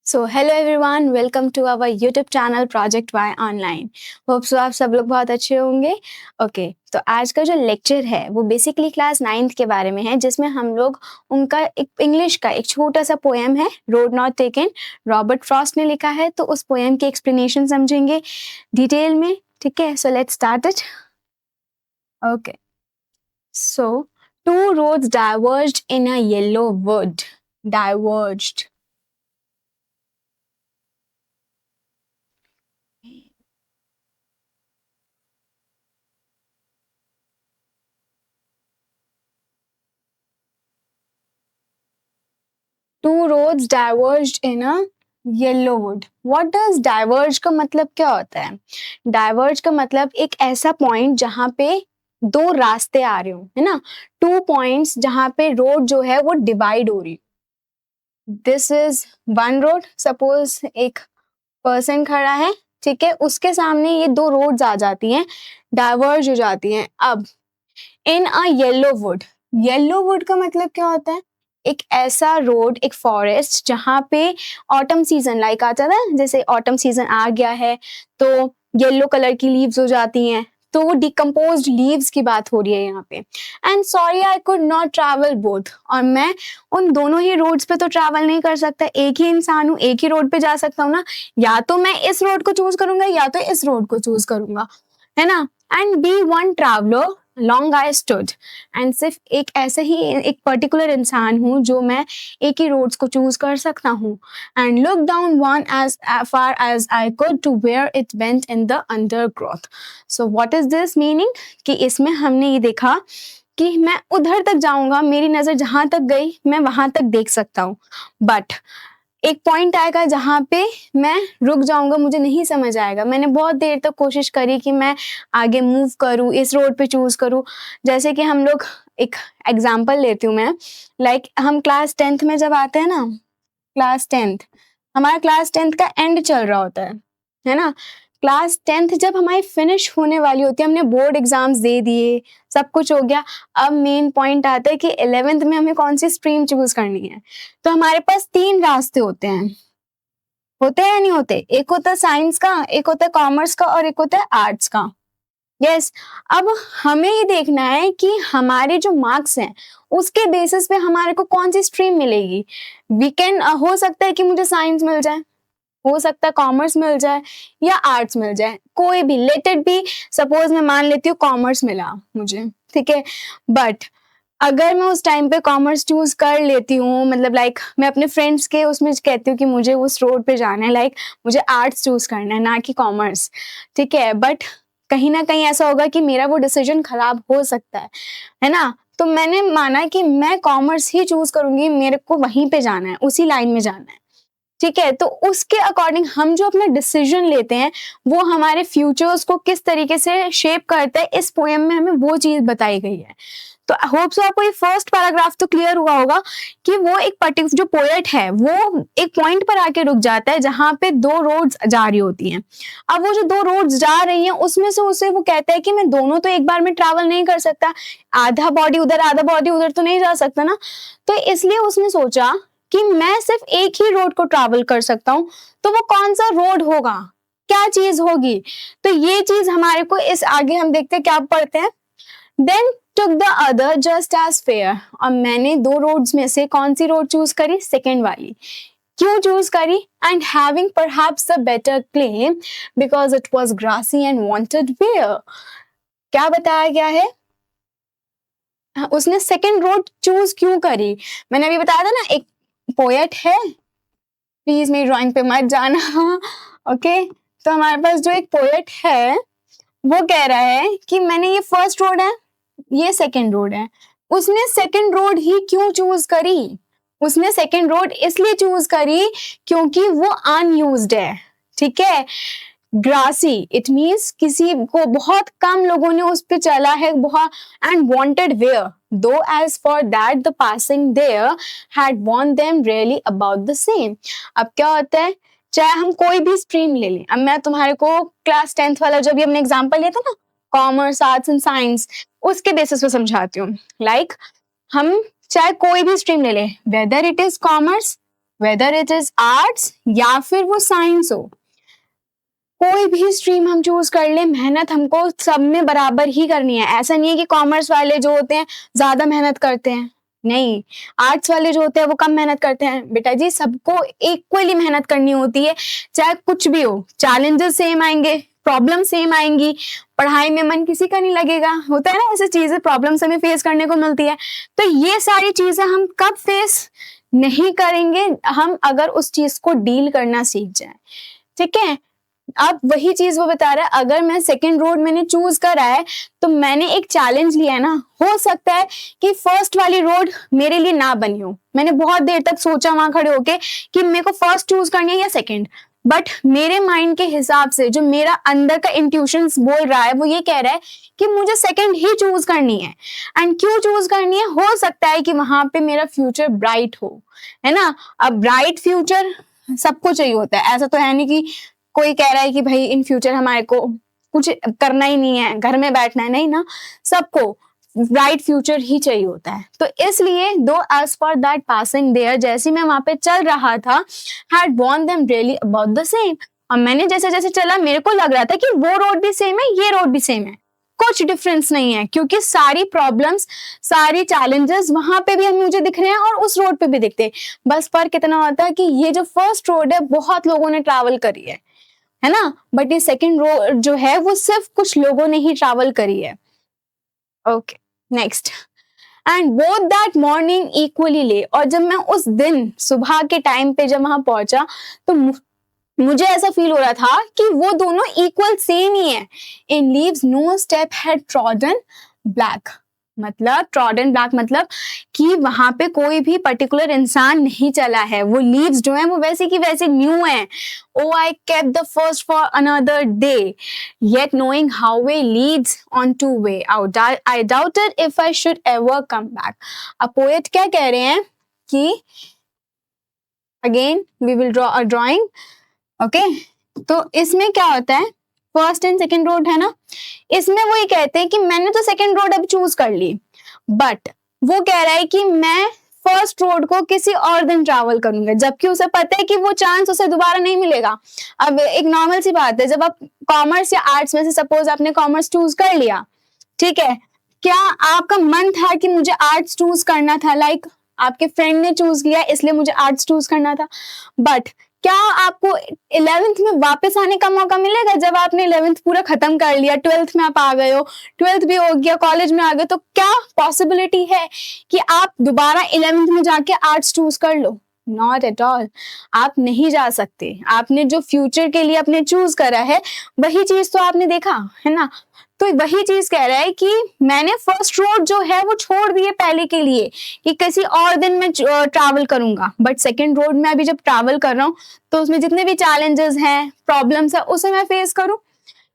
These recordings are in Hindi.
So hello everyone, welcome to our YouTube channel project Y online. Hope so आप सब लोग बहुत अच्छे होंगे। ओके, तो आज का जो लेक्चर है वो बेसिकली क्लास 9th के बारे में है, जिसमें हम लोग उनका एक इंग्लिश का एक छोटा सा पोएम है, road not taken, Robert Frost ने लिखा है। तो उस पोएम की एक्सप्लेनेशन समझेंगे डिटेल में। ठीक है, so let's start it. Okay, so two roads diverged in a yellow wood. Diverged. Two roads diverged in a yellow wood. What does diverge का मतलब क्या होता है? डाइवर्ज का मतलब एक ऐसा पॉइंट जहां पे दो रास्ते आ रहे हो, है ना। टू पॉइंट्स जहां पे रोड जो है वो डिवाइड हो रही। This is one road. Suppose एक पर्सन खड़ा है, ठीक है, उसके सामने ये दो रोड्स आ जाती हैं, डाइवर्ज हो जाती हैं। अब इन a yellow would, yellow would का मतलब क्या होता है? एक ऐसा रोड, एक फॉरेस्ट जहाँ पे ऑटम सीजन लाइक आता था, जैसे ऑटम सीजन आ गया है तो येलो कलर की लीव्स हो जाती हैं, तो वो डिकम्पोज्ड लीव्स की बात हो रही है यहाँ पे। And sorry I could not travel both, और मैं उन दोनों ही रोड्स पे तो ट्रैवल नहीं कर सकता। एक ही इंसान हूँ, एक ही रोड पे जा सकता हूँ ना। या तो मैं इस रोड को चूज करूंगा या तो इस रोड को चूज करूंगा, है ना। And be one traveller long I stood, and सिर्फ एक ऐसे ही एक पर्टिकुलर इंसान हूँ जो मैं एक ही रोड्स को चूज कर सकता हूँ। And look down one as far as I could to where it went in the undergrowth. So what is this meaning? कि इसमें हमने ये देखा कि मैं उधर तक जाऊंगा, मेरी नजर जहां तक गई मैं वहां तक देख सकता हूँ, बट एक पॉइंट आएगा जहाँ पे मैं रुक जाऊंगा, मुझे नहीं समझ आएगा। मैंने बहुत देर तक कोशिश करी कि मैं आगे मूव करूँ, इस रोड पे चूज करूँ। जैसे कि हम लोग, एक एग्जांपल लेती हूँ मैं, लाइक हम क्लास 10th में जब आते हैं ना, क्लास 10th, हमारा क्लास 10th का एंड चल रहा होता है ना। क्लास 10th जब हमारी फिनिश होने वाली होती है, हमने बोर्ड एग्जाम्स दे दिए, सब कुछ हो गया। अब मेन पॉइंट आता है कि 11th में हमें कौन सी स्ट्रीम चूज करनी है। तो हमारे पास तीन रास्ते होते हैं, होते हैं या नहीं होते? एक होता है साइंस का, एक होता है कॉमर्स का, और एक होता है आर्ट्स का। यस। अब हमें ये देखना है कि हमारे जो मार्क्स हैं उसके बेसिस पे हमारे को कौन सी स्ट्रीम मिलेगी। वी कैन, हो सकता है कि मुझे साइंस मिल जाए, हो सकता है कॉमर्स मिल जाए, या आर्ट्स मिल जाए, कोई भी, लेट इट बी। सपोज मैं मान लेती हूँ कॉमर्स मिला मुझे, ठीक है, बट अगर मैं उस टाइम पे कॉमर्स चूज कर लेती हूँ, मतलब लाइक मैं अपने फ्रेंड्स के उसमें कहती हूँ कि मुझे उस रोड पे जाना है, लाइक मुझे आर्ट्स चूज करना है ना कि कॉमर्स, ठीक है, बट कहीं ना कहीं ऐसा होगा कि मेरा वो डिसीजन खराब हो सकता है ना। तो मैंने माना कि मैं कॉमर्स ही चूज करूंगी, मेरे को वहीं पे जाना है, उसी लाइन में जाना है, ठीक है। तो उसके अकॉर्डिंग हम जो अपना डिसीजन लेते हैं वो हमारे फ्यूचर्स को किस तरीके से शेप करता है, इस पोएम में हमें वो चीज बताई गई है। तो होप सो आपको ये फर्स्ट पैराग्राफ तो क्लियर हुआ होगा कि वो एक पर्टिकुलर जो पोएट है वो एक पॉइंट पर आके रुक जाता है जहां पे दो रोड्स जा रही होती हैं। अब वो जो दो रोड्स जा रही हैं उसमें से उसे वो कहता है कि मैं दोनों तो एक बार में ट्रैवल नहीं कर सकता, आधा बॉडी उधर आधा बॉडी उधर तो नहीं जा सकता ना। तो इसलिए उसने सोचा कि मैं सिर्फ एक ही रोड को ट्रैवल कर सकता हूँ। तो वो कौन सा रोड होगा, क्या चीज होगी? तो ये चीज हमारे को इस आगे हम देखते हैं, क्या पढ़ते हैं। Then took the other just as fair, और मैंने दो रोड्स में से कौन सी रोड चूज करी? सेकेंड वाली। क्यों चूज करी? And having perhaps a better claim because it was grassy and wanted wear. क्या बताया गया है? उसने सेकेंड रोड चूज क्यों करी? मैंने अभी बताया था ना, एक पोएट है, प्लीज मेरी ड्राइंग पे मत जाना। ओके, तो हमारे पास जो एक पोएट है वो कह रहा है कि मैंने, ये फर्स्ट रोड है, ये सेकंड रोड है। उसने सेकंड रोड ही क्यों चूज करी? उसने सेकंड रोड इसलिए चूज करी क्योंकि वो अनयूज्ड है, ठीक है। ग्रासी, इट मीन्स किसी को, बहुत कम लोगों ने उस पे चला है, बहुत, and wanted wear though as for that the passing there had worn them really about the same. अब क्या होता है, चाहे हम कोई भी स्ट्रीम ले लें, अब मैं तुम्हारे को क्लास 10th वाला जब भी हमने एग्जाम्पल लिया था ना, कॉमर्स आर्ट्स एंड साइंस, उसके बेसिस पे समझाती हूँ। लाइक हम चाहे कोई भी स्ट्रीम ले लें, whether it is commerce whether it is arts या फिर वो साइंस हो, कोई भी स्ट्रीम हम चूज कर ले, मेहनत हमको सब में बराबर ही करनी है। ऐसा नहीं है कि कॉमर्स वाले जो होते हैं ज्यादा मेहनत करते हैं, नहीं, आर्ट्स वाले जो होते हैं वो कम मेहनत करते हैं। बेटा जी सबको इक्वली मेहनत करनी होती है, चाहे कुछ भी हो, चैलेंजेस सेम आएंगे, प्रॉब्लम सेम आएंगी, पढ़ाई में मन किसी का नहीं लगेगा, होता है ना ऐसी चीजें, प्रॉब्लम्स हमें फेस करने को मिलती है। तो ये सारी चीजें हम कब फेस नहीं करेंगे, हम अगर उस चीज को डील करना सीख जाए। ठीक है, अब वही चीज वो बता रहा है, अगर मैं सेकंड रोड मैंने चूज करा है तो मैंने एक चैलेंज लिया है ना, हो सकता है कि फर्स्ट वाली रोड मेरे लिए ना बनी हो, मैंने बहुत देर तक सोचा वहां खड़े होके कि मेरे को फर्स्ट चूज करनी है या सेकंड, बट मेरे माइंड के हिसाब से जो मेरा अंदर का इंट्यूशन बोल रहा है वो ये कह रहा है कि मुझे सेकंड ही चूज करनी है। एंड क्यों चूज करनी है, हो सकता है कि वहां पे मेरा फ्यूचर ब्राइट हो, है ना। अब ब्राइट फ्यूचर सबको चाहिए होता है, ऐसा तो है नहीं कि कोई कह रहा है कि भाई इन फ्यूचर हमारे को कुछ करना ही नहीं है, घर में बैठना है, नहीं ना, सबको ब्राइट फ्यूचर ही चाहिए होता है। तो इसलिए though as for that passing there, जैसे मैं वहां पे चल रहा था, had worn them really about the same, और मैंने जैसे जैसे चला मेरे को लग रहा था कि वो रोड भी सेम है, ये रोड भी सेम है, कुछ डिफरेंस नहीं है, क्योंकि सारी प्रॉब्लम्स, सारी चैलेंजेस वहां पे भी हमें मुझे दिख रहे हैं और उस रोड पे भी दिखते हैं। बस फर्क कितना होता है कि ये जो फर्स्ट रोड है बहुत लोगों ने ट्रैवल करी है ना, बट ये सेकंड रोड जो है वो सिर्फ कुछ लोगों ने ही ट्रैवल करी है। Okay, next, and both that morning equally ले, और जब मैं उस दिन सुबह के टाइम पे जब वहां पहुंचा तो मुझे ऐसा फील हो रहा था कि वो दोनों इक्वल सेम ही है। In leaves no step had trodden black, मतलब ट्रॉडन ब्लैक मतलब कि वहां पे कोई भी पर्टिकुलर इंसान नहीं चला है, वो लीव्स जो है वो वैसे की वैसे न्यू है। Oh I kept the first for another day, yet knowing how way leads on to way out, I doubted if I should ever come back. अब पोएट क्या कह रहे हैं कि again we will draw a drawing. Okay, तो इसमें क्या होता है, फर्स्ट एंड सेकंड रोड है ना, इसमें वो ये कहते हैं कि मैंने तो सेकंड रोड अब चूज कर ली, बट वो कह रहा है कि मैं फर्स्ट रोड को किसी और दिन ट्रैवल करूंगा, जबकि उसे पता है कि वो चांस उसे दोबारा नहीं मिलेगा। अब एक नॉर्मल सी बात है, जब आप कॉमर्स या आर्ट्स में से सपोज आपने कॉमर्स चूज कर लिया, ठीक है, क्या आपका मन था कि मुझे आर्ट्स चूज करना था, लाइक आपके फ्रेंड ने चूज किया इसलिए मुझे आर्ट्स चूज करना था, बट क्या आपको 11th में वापस आने का मौका मिलेगा जब आपने 11th पूरा खत्म कर लिया, 12th में आप आ गए हो, 12th भी हो गया, कॉलेज में आ गए, तो क्या पॉसिबिलिटी है कि आप दोबारा 11th में जाके आर्ट्स चूज कर लो? नॉट एट ऑल, आप नहीं जा सकते। आपने जो फ्यूचर के लिए आपने चूज करा है वही चीज तो आपने देखा है ना, तो वही चीज कह रहा है कि मैंने फर्स्ट रोड जो है वो छोड़ दिए पहले के लिए कि किसी और दिन मैं ट्रैवल करूंगा, बट सेकंड रोड में अभी जब ट्रैवल कर रहा हूँ तो उसमें जितने भी चैलेंजेस हैं, प्रॉब्लम्स है, उसे मैं फेस करूं।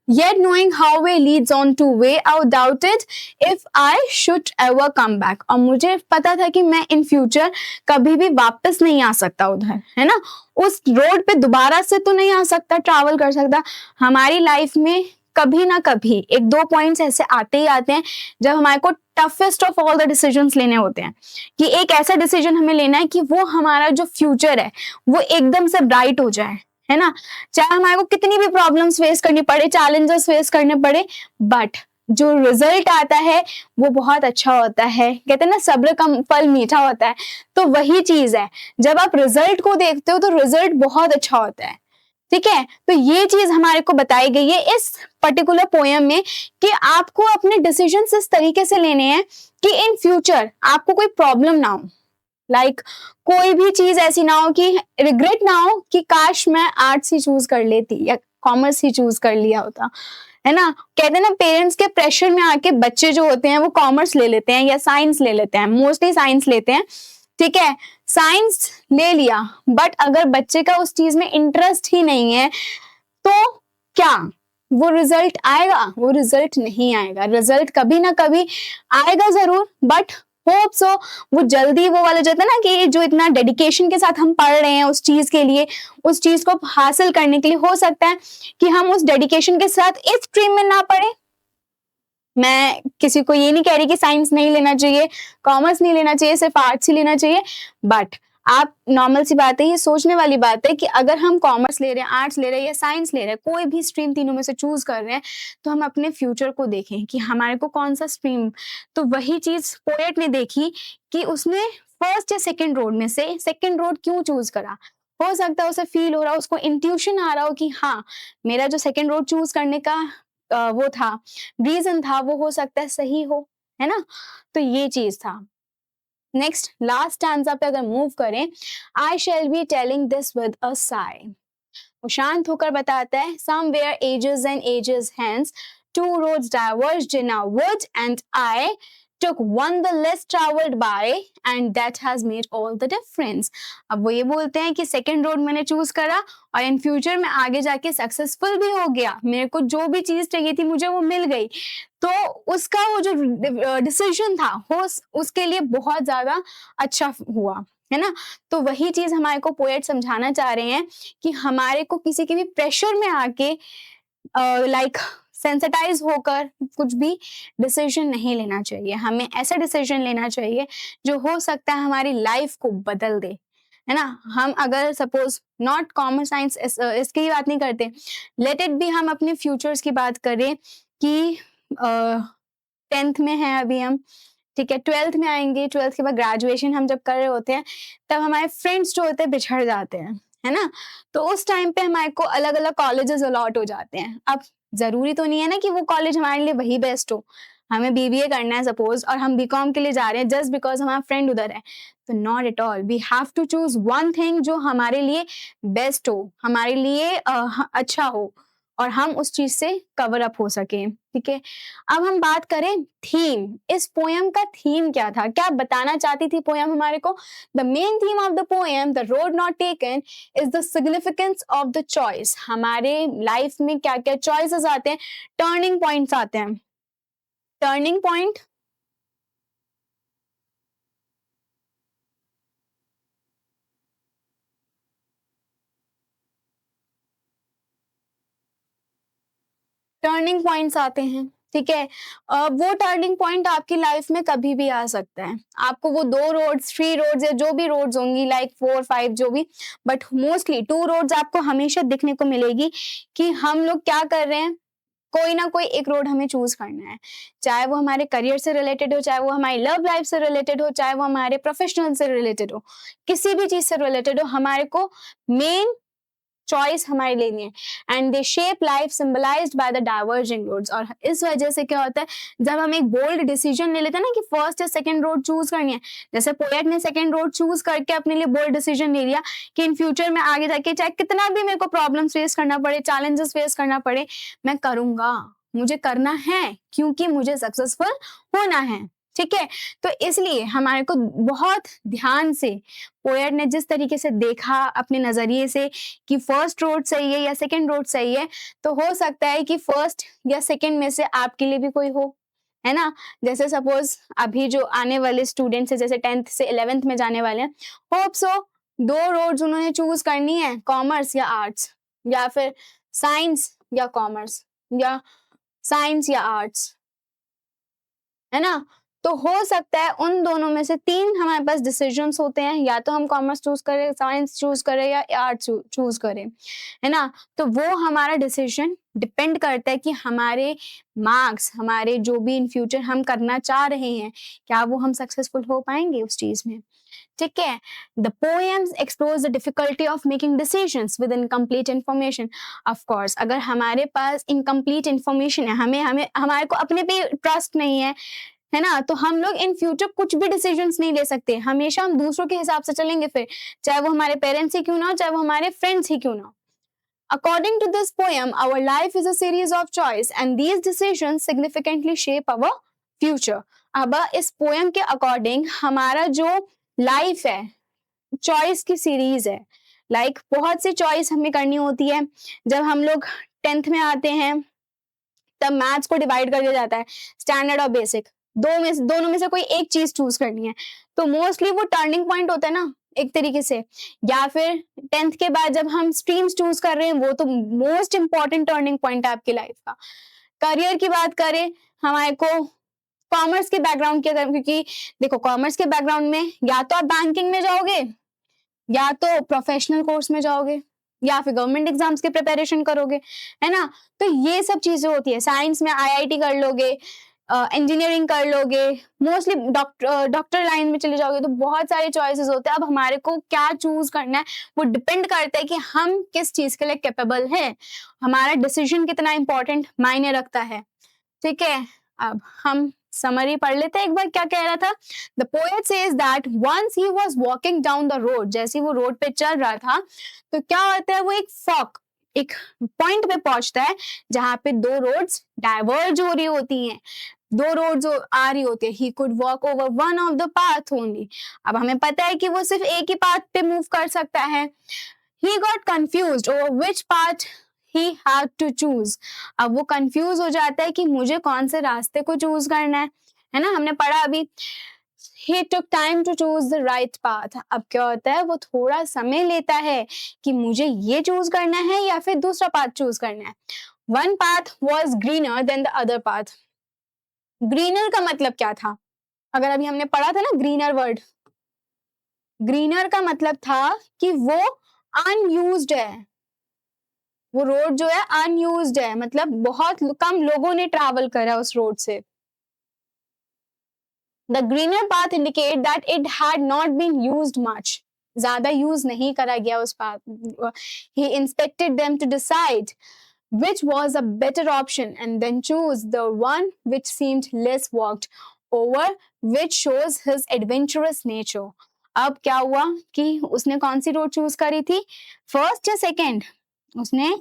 Yet knowing how way leads on to way, I doubted if I should ever come back, और मुझे पता था कि मैं इन फ्यूचर कभी भी वापस नहीं आ सकता उधर, है ना, उस रोड पे दोबारा से तो नहीं आ सकता, ट्रैवल कर सकता। हमारी लाइफ में कभी ना कभी एक दो पॉइंट्स ऐसे आते ही आते हैं जब हमारे को toughest of all the decisions लेने होते हैं, कि एक ऐसा डिसीजन हमें लेना है कि वो हमारा जो फ्यूचर है वो एकदम से ब्राइट हो जाए, है ना, चाहे हमारे को कितनी भी प्रॉब्लम्स फेस करनी पड़े, चैलेंजेस फेस करने पड़े, बट जो रिजल्ट आता है वो बहुत अच्छा होता है। कहते हैं ना सब्र का फल मीठा होता है, तो वही चीज है, जब आप रिजल्ट को देखते हो तो रिजल्ट बहुत अच्छा होता है। ठीक है, तो ये चीज हमारे को बताई गई है इस पर्टिकुलर पोएम में कि आपको अपने डिसीजन इस तरीके से लेने हैं कि इन फ्यूचर आपको कोई प्रॉब्लम ना हो, लाइक कोई भी चीज ऐसी ना हो कि रिग्रेट ना हो कि काश मैं आर्ट्स ही चूज कर लेती या कॉमर्स ही चूज कर लिया होता, है ना। कहते हैं ना पेरेंट्स के प्रेशर में आके बच्चे जो होते हैं वो कॉमर्स ले लेते हैं या साइंस ले लेते हैं, मोस्टली साइंस लेते हैं, ठीक है, साइंस ले लिया, बट अगर बच्चे का उस चीज में इंटरेस्ट ही नहीं है तो क्या वो रिजल्ट आएगा? वो रिजल्ट नहीं आएगा। रिजल्ट कभी ना कभी आएगा जरूर, बट होप सो वो जल्दी, वो वाला जो था ना कि जो इतना डेडिकेशन के साथ हम पढ़ रहे हैं उस चीज के लिए, उस चीज को हासिल करने के लिए, हो सकता है कि हम उस डेडिकेशन के साथ इस स्ट्रीम में ना पढ़े। मैं किसी को ये नहीं कह रही कि साइंस नहीं लेना चाहिए, कॉमर्स नहीं लेना चाहिए, सिर्फ आर्ट्स ही लेना चाहिए, बट आप नॉर्मल सी बात है, ये सोचने वाली बात है कि अगर हम कॉमर्स ले रहे हैं, आर्ट्स ले रहे हैं या साइंस ले रहे हैं, कोई भी स्ट्रीम तीनों में से चूज़ कर रहे हैं, तो हम अपने फ्यूचर को देखें कि हमारे को कौन-सा स्ट्रीम। तो वही चीज़ पोएट ने देखी कि उसने फर्स्ट या सेकंड रोड में से सेकंड रोड क्यों चूज़ करा। हो सकता है उसे फ़ील हो रहा हो, उसको इंट्यूशन आ रहा हो कि हाँ, मेरा जो सेकंड रोड चूज़ करने का वो था, रीज़न था, वो हो सकता है सही हो, है ना? तो ये चीज़ था। नेक्स्ट लास्ट स्टैंजा पे अगर मूव करें, I shall be telling this with a sigh. वो शांत होकर बताता है, somewhere ages and ages hence two roads diverged in our woods and I took one the less traveled by and that has made all the difference। अब वो ये बोलते हैं कि सेकंड रोड मैंने चूज करा और इन फ्यूचर में आगे जाके सक्सेसफुल भी हो गया, मेरे को जो भी चीज चाहिए थी मुझे वो मिल गई। तो उसका वो जो डिसीजन था वो उसके लिए बहुत ज्यादा अच्छा हुआ, है ना? तो वही चीज हमारे को पोएट समझाना चाह रहे हैं कि हमारे को किसी के भी प्रेशर में आके लाइक सेंसिटाइज होकर कुछ भी डिसीजन नहीं लेना चाहिए। हमें ऐसा डिसीजन लेना चाहिए जो हो सकता है हमारी लाइफ को बदल दे, है ना? हम अगर सपोज नॉट कॉमर्स साइंस इसकी बात नहीं करते, लेट इट बी हम अपने फ्यूचर्स की बात करें कि 10th में है अभी हम, ठीक है, 12th में आएँगे, 12th के बाद ग्रेजुएशन हम जब कर रहे होते हैं, तब हमारे फ्रेंड्स जो होते हैं बिछड़ जाते हैं ना? तो उस टाइम पे हमारे को अलग-अलग कॉलेजेस अलॉट हो जाते हैं। अब ज़रूरी तो नहीं है ना कि वो कॉलेज हमारे लिए वही बेस्ट हो। हमें बीबीए करना है सपोज़ और हम बीकॉम के लिए जा रहे हैं जस्ट बिकॉज़ हमारा फ्रेंड उधर है। तो not at all, we have to choose one thing जो हमारे लिए बेस्ट हो, हमारे लिए अच्छा हो और हम उस चीज़ से कवर अप हो सकें, ठीक है? अब हम बात करें थीम, इस पोएम का थीम क्या था? क्या बताना चाहती थी पोएम हमारे को? The main theme of the poem, the road not taken, is the significance of the choice. हमारे लाइफ में क्या-क्या चॉइसेस आते हैं, टर्निंग पॉइंट्स आते हैं। टर्निंग पॉइंट टर्निंग पॉइंट्स आते हैं, ठीक है? वो टर्निंग पॉइंट आपकी लाइफ में कभी भी आ सकता है। आपको वो 2 रोड्स, 3 रोड्स या जो भी रोड्स होंगी लाइक 4, 5 जो भी, बट मोस्टली 2 रोड्स आपको हमेशा दिखने को मिलेगी कि हम लोग क्या कर रहे हैं, कोई ना कोई एक रोड हमें चूज़ करना है। चाहे वो हमारे करियर से रिलेटेड हो, चाहे वो हमारी लव लाइफ से रिलेटेड हो, चाहे वो हमारे प्रोफेशनल से रिलेटेड हो, किसी भी चीज़ से रिलेटेड हो, हमारे को मेन चॉइस हमारी लेनी है and they shape life symbolised by the diverging roads. और इस वजह से क्या होता है, जब हम एक बोल्ड डिसीजन ले लेते हैं ना कि फर्स्ट या सेकंड रोड चूज करनी है, जैसे पोएट ने सेकंड रोड चूज करके अपने लिए बोल्ड डिसीजन ले लिया कि इन फ्यूचर में आगे जाके चाहे कितना भी मेरे को प्रॉब्लम्स फेस करना पड़े, चैलेंजेस फेस करना पड़े, मैं करूंगा, मुझे करना है क्योंकि मुझे सक्सेसफुल होना है, ठीक है? तो इसलिए हमारे को बहुत ध्यान से पोएट ने जिस तरीके से देखा अपने नजरिए से कि फर्स्ट रोड सही है या सेकंड रोड सही है, तो हो सकता है कि फर्स्ट या सेकंड में से आपके लिए भी कोई हो, है ना? जैसे सपोज अभी जो आने वाले स्टूडेंट्स है, जैसे 10th से 11th में जाने वाले हैं, होप सो 2 रोड्स उन्होंने चूज करनी है, कॉमर्स या आर्ट्स, या फिर साइंस या कॉमर्स, या साइंस या आर्ट्स, है ना? तो हो सकता है उन दोनों में से 3 हमारे पास डिसीजंस होते हैं, या तो हम कॉमर्स चूज़ करें, साइंस चूज़ करें या आर्ट्स चूज़ करें, है ना? तो वो हमारा डिसीजन डिपेंड करता है कि हमारे मार्क्स, हमारे जो भी इन फ्यूचर हम करना चाह रहे हैं, क्या वो हम सक्सेसफुल हो पाएँगे उस चीज़ में, ठीक है? The poems explores the difficulty of making decisions with incomplete information. Of course अगर हमारे पास इनकम्प्लीट इन्फॉर्मेशन है, हमें हमें हमारे को अपने पे ट्रस्ट नहीं है ना? तो हम लोग इन फ्यूचर कुछ भी डिसीजंस नहीं ले सकते। हमेशा हम दूसरों के हिसाब से चलेंगे फिर, चाहे वो हमारे पेरेंट्स ही क्यों ना हो, चाहे वो हमारे फ्रेंड्स ही क्यों ना हो। According to this poem, our life is a series of choice and these decisions significantly shape our future। अब इस पोएम के अकॉर्डिंग हमारा जो लाइफ है, चॉइस की सीरीज है, लाइक बहुत सी चॉइस हमें करनी होती है। जब हम लोग 10th में आते हैं, तब मैथ्स को डिवाइड कर दिया जाता है स्टैंडर्ड और बेसिक, दोनों में से कोई एक चीज चूज करनी है। तो मोस्टली वो टर्निंग पॉइंट होता है ना एक तरीके से, या फिर 10th के बाद जब हम स्ट्रीम्स चूज कर रहे हैं, वो तो मोस्ट इंपॉर्टेंट टर्निंग पॉइंट है आपकी लाइफ का। करियर की बात करें, हमारे को कॉमर्स के बैकग्राउंड की, अगर क्योंकि देखो कॉमर्स के बैकग्राउंड में या तो आप बैंकिंग में जाओगे या तो प्रोफेशनल कोर्स में जाओगे या फिर गवर्नमेंट एग्जाम्स की प्रिपरेशन करोगे, है ना? तो ये सब चीजें होती है। साइंस में आईआईटी कर लोगे, इंजीनियरिंग कर लोगे, मोस्टली डॉक्टर लाइन में चले जाओगे, तो बहुत सारे चॉइसेस होते हैं। अब हमारे को क्या चूज करना है वो डिपेंड करता है कि हम किस चीज के लिए कैपेबल हैं। हमारा डिसीजन कितना इंपॉर्टेंट मायने रखता है, ठीक है? अब हम समरी पढ़ लेते हैं एक बार, क्या कह रहा था। The poet says that once he was walking down the road, जैसे वो रोड पे चल रहा था तो क्या होता है, वो एक फॉक, एक पॉइंट पे पहुंचता है जहां पे दो रोड्स डाइवर्ज हो रही होती हैं, दो रोड्स आ रही होती है। He could walk over one of the path only. अब हमें पता है कि वो सिर्फ एक ही पाथ पे मूव कर सकता है। He got confused over which path he had to choose. अब वो कंफ्यूज हो जाता है कि मुझे कौन से रास्ते को चूज करना है ना? हमने पढ़ा अभी, he took time to choose the right path. अब क्या होता है, वो थोड़ा समय लेता है कि मुझे ये चूज करना है या फिर दूसरा पाथ चूज करना है। One path was greener than the other path. Greener का मतलब क्या था? अगर अभी हमने पढ़ा था ना ग्रीनर वर्ड, ग्रीनर का मतलब था कि वो अनयूज्ड है, वो रोड जो है अनयूज्ड है, मतलब बहुत कम लोगों ने ट्रैवल करा उस रोड से। The greener path indicate that it had not been used much, ज्यादा यूज नहीं करा गया उस path. He inspected them to decide which was a better option and then choose the one which seemed less walked over, which shows his adventurous nature. अब क्या हुआ कि उसने कौन सी रोड चूज करी थी, फर्स्ट या सेकंड? उसने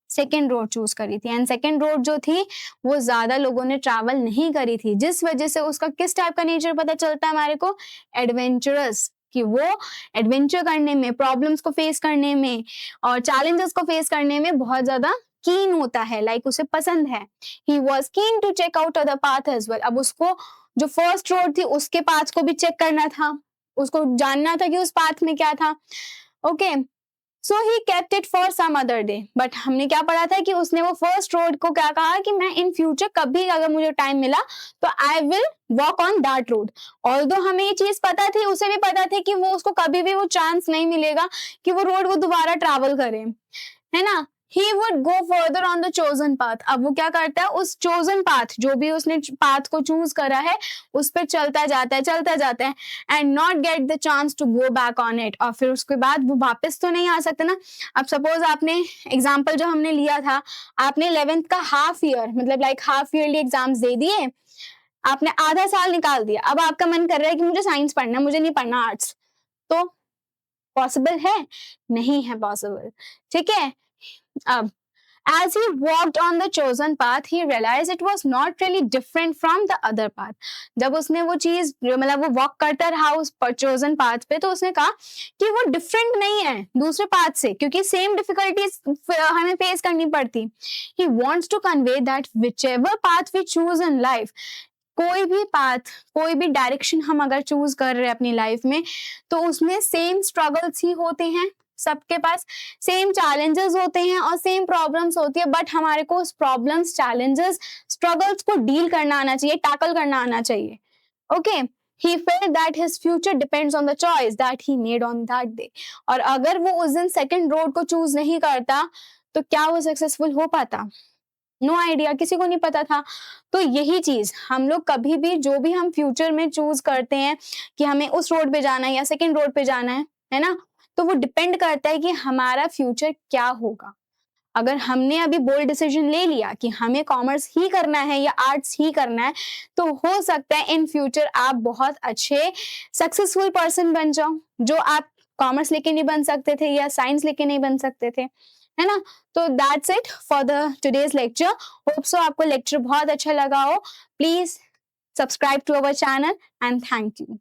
सेकेंड रोड चूज करी थी, एंड सेकेंड रोड जो थी वो ज्यादा लोगों ने ट्रैवल नहीं करी थी, जिस वजह से उसका किस टाइप का नेचर पता चलता है हमारे को, एडवेंचरस, कि वो एडवेंचर करने में, प्रॉब्लम्स को फेस करने में और चैलेंजेस को फेस करने में बहुत ज्यादा कीन होता है, लाइक उसे पसंद है। He was keen to check out other path as well. अब उसको जो फर्स्ट रोड थी उसके पाथ को भी चेक करना था, उसको जानना था कि उस पाथ में क्या था। Okay, so he kept it for some other day. But हमने क्या पढ़ा था कि उसने वो फर्स्ट रोड को क्या कहा कि मैं इन फ्यूचर कभी अगर मुझे टाइम मिला तो I will walk on that road. Although हमें ये चीज पता थी, उसे भी पता थी कि वो उसको कभी भी वो चांस नहीं मिलेगा कि वो रोड वो दोबारा ट्रैवल करे, है ना? He would go further on the chosen path. अब वो क्या करता है, उस chosen path, जो भी उसने path को choose करा है उस पर चलता जाता है and not get the chance to go back on it. और फिर उसके बाद वो वापस तो नहीं आ सकता ना। अब सपोज आपने एग्जाम्पल जो हमने लिया था, आपने 11th का हाफ ईयर, मतलब लाइक हाफ ईयरली एग्जाम्स दे दिए, आपने आधा साल निकाल दिया, अब आपका मन कर रहा है कि मुझे साइंस पढ़ना, मुझे नहीं पढ़ना आर्ट्स, तो पॉसिबल है? नहीं है पॉसिबल, ठीक है? अब as he walked on the chosen path, he realized it was not really different from the other path. जब उसने वो चीज, मतलब वो वॉक करता रहा उस chosen path पे, तो उसने कहा कि वो डिफरेंट नहीं है दूसरे पाथ से, क्योंकि सेम डिफिकल्टीज हमें फेस करनी पड़ती। He wants to convey that whichever path we choose in life, कोई भी पाथ, कोई भी डायरेक्शन हम अगर चूज कर रहे हैं अपनी लाइफ में, तो उसमें सेम स्ट्रगल्स ही होते हैं, सबके पास सेम चैलेंजेस होते हैं और सेम प्रॉब्लम्स होती है, बट हमारे को उस प्रॉब्लम्स, चैलेंजेस, स्ट्रगल्स को डील करना आना चाहिए, टैकल करना आना चाहिए। Okay, he felt that his future depends on the choice that he made on that day. और अगर वो उस दिन सेकंड रोड को चूज नहीं करता तो क्या वो सक्सेसफुल हो पाता? नो आइडिया, किसी को नहीं पता था। तो यही चीज हम लोग कभी भी, जो भी हम फ्यूचर में चूज करते हैं कि हमें उस रोड पे जाना है या सेकंड रोड पे जाना है ना, तो वो डिपेंड करता है कि हमारा फ्यूचर क्या होगा। अगर हमने अभी बोल्ड डिसीजन ले लिया कि हमें कॉमर्स ही करना है या आर्ट्स ही करना है, तो हो सकता है इन फ्यूचर आप बहुत अच्छे सक्सेसफुल पर्सन बन जाओ, जो आप कॉमर्स लेके नहीं बन सकते थे या साइंस लेके नहीं बन सकते थे, है ना? तो that's it for the today's lecture. Hope so आपको लेक्चर बहुत अच्छा लगा हो। Please subscribe to our channel and thank you.